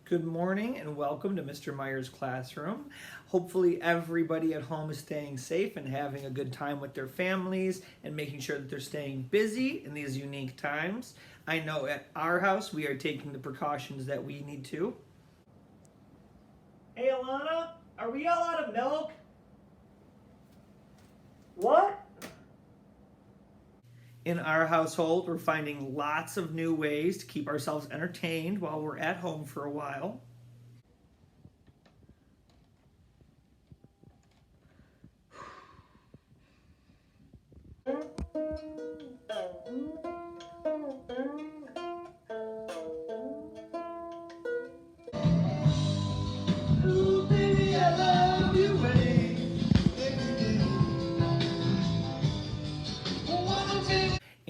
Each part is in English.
Good morning and welcome to Mr. Meyer's classroom. Hopefully everybody at home is staying safe and having a good time with their families and making sure that they're staying busy in these unique times. I know at our house we are taking the precautions that we need to. Hey Alana, are we all out of milk? What? In our household, we're finding lots of new ways to keep ourselves entertained while we're at home for a while. Ooh, baby, I love you,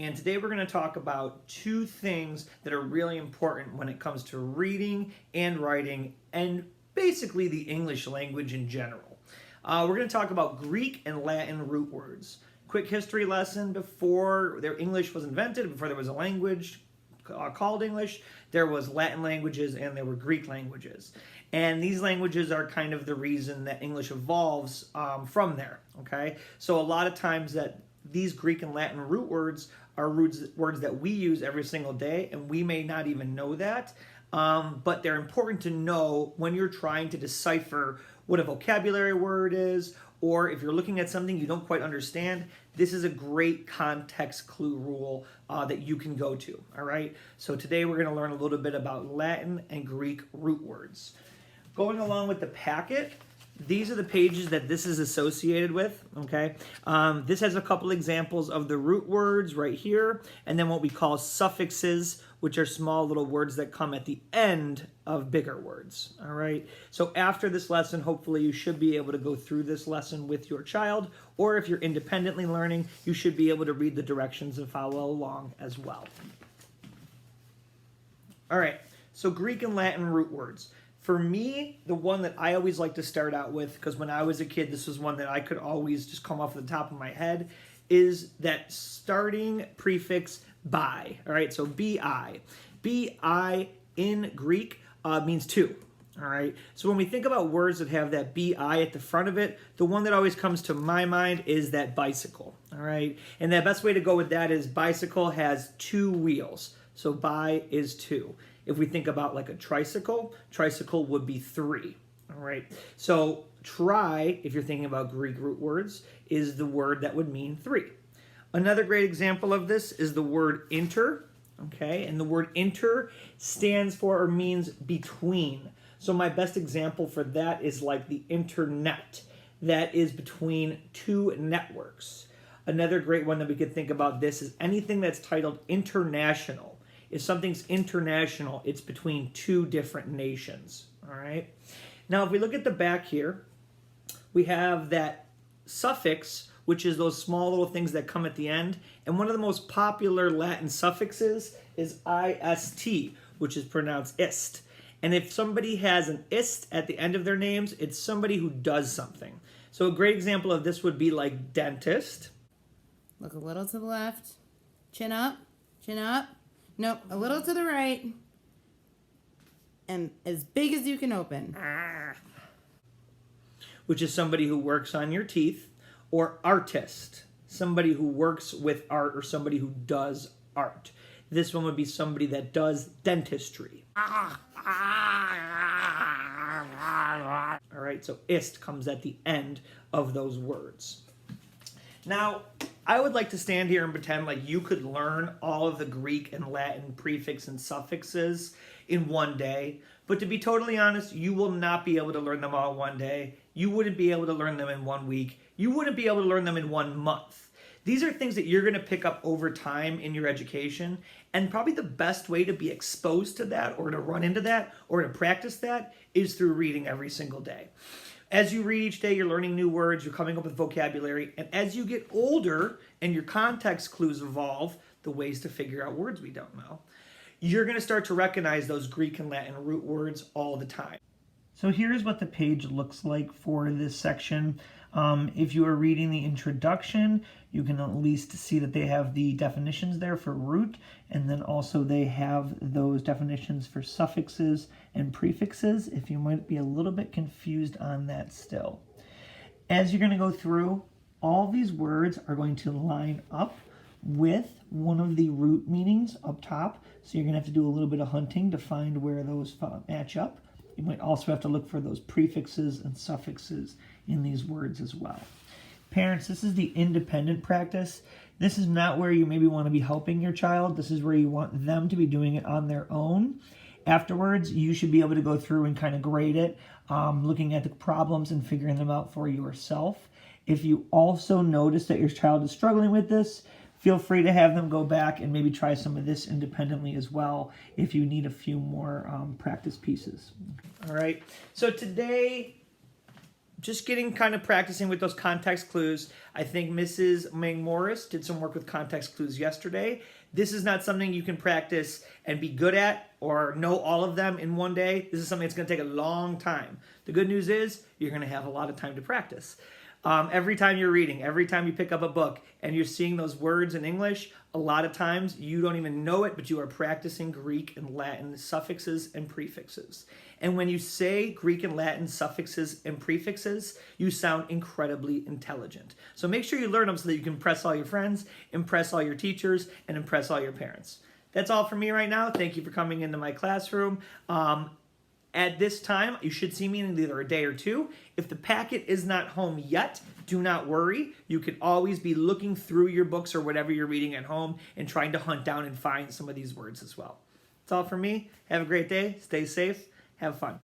and today we're going to talk about two things that are really important when it comes to reading and writing and basically the English language in general. We're going to talk about Greek and Latin root words. Quick history lesson: before their English was invented, before there was a language called English, there was Latin languages and there were Greek languages. And these languages are kind of the reason that English evolves from there, okay? So a lot of times that these Greek and Latin root words are words that we use every single day, and we may not even know that, but they're important to know when you're trying to decipher what a vocabulary word is, or if you're looking at something you don't quite understand. This is a great context clue rule that you can go to, all right? So today we're going to learn a little bit about Latin and Greek root words. Going along with the packet, these are the pages that this is associated with, okay? This has a couple examples of the root words right here, and then what we call suffixes, which are small little words that come at the end of bigger words, all right? So after this lesson, hopefully you should be able to go through this lesson with your child, or if you're independently learning, you should be able to read the directions and follow along as well. All right, so Greek and Latin root words. For me, the one that I always like to start out with, because when I was a kid, this was one that I could always just come off the top of my head, is that starting prefix bi. All right, so bi. Bi in Greek means two. All right, so when we think about words that have that bi at the front of it, the one that always comes to my mind is that bicycle. All right, and the best way to go with that is bicycle has two wheels. So bi is two. If we think about like a tricycle, tricycle would be three, all right? So tri, if you're thinking about Greek root words, is the word that would mean three. Another great example of this is the word inter, okay? And the word inter stands for or means between. So my best example for that is like the internet. That is between two networks. Another great one that we could think about this is anything that's titled international. If something's international, it's between two different nations, all right? Now, if we look at the back here, we have that suffix, which is those small little things that come at the end, and one of the most popular Latin suffixes is ist, which is pronounced ist. And if somebody has an ist at the end of their names, it's somebody who does something. So a great example of this would be like dentist. Look a little to the left. Chin up, chin up. Nope, a little to the right. And as big as you can open. Which is somebody who works on your teeth. Or artist, somebody who works with art or somebody who does art. This one would be somebody that does dentistry. All right, so ist comes at the end of those words. Now, I would like to stand here and pretend like you could learn all of the Greek and Latin prefix and suffixes in one day. But to be totally honest, you will not be able to learn them all one day. You wouldn't be able to learn them in 1 week. You wouldn't be able to learn them in 1 month. These are things that you're going to pick up over time in your education. And probably the best way to be exposed to that or to run into that or to practice that is through reading every single day. As you read each day, you're learning new words, you're coming up with vocabulary, and as you get older and your context clues evolve, the ways to figure out words we don't know, you're going to start to recognize those Greek and Latin root words all the time. So here's what the page looks like for this section. If you are reading the introduction, you can at least see that they have the definitions there for root, and then also they have those definitions for suffixes and prefixes, if you might be a little bit confused on that still. As you're going to go through, all these words are going to line up with one of the root meanings up top, so you're going to have to do a little bit of hunting to find where those match up. You might also have to look for those prefixes and suffixes in these words as well. Parents, this is the independent practice. This is not where you maybe want to be helping your child. This is where you want them to be doing it on their own. Afterwards, you should be able to go through and kind of grade it, looking at the problems and figuring them out for yourself. If you also notice that your child is struggling with this, feel free to have them go back and maybe try some of this independently as well if you need a few more practice pieces. All right, so today, just getting kind of practicing with those context clues. I think Mrs. Mang Morris did some work with context clues yesterday. This is not something you can practice and be good at or know all of them in one day. This is something that's going to take a long time. The good news is you're going to have a lot of time to practice. Every time you're reading, every time you pick up a book and you're seeing those words in English, a lot of times you don't even know it, but you are practicing Greek and Latin suffixes and prefixes. And when you say Greek and Latin suffixes and prefixes, you sound incredibly intelligent. So make sure you learn them so that you can impress all your friends, impress all your teachers, and impress all your parents. That's all for me right now. Thank you for coming into my classroom. At this time, you should see me in either a day or two. If the packet is not home yet, do not worry. You can always be looking through your books or whatever you're reading at home and trying to hunt down and find some of these words as well. That's all for me. Have a great day. Stay safe. Have fun.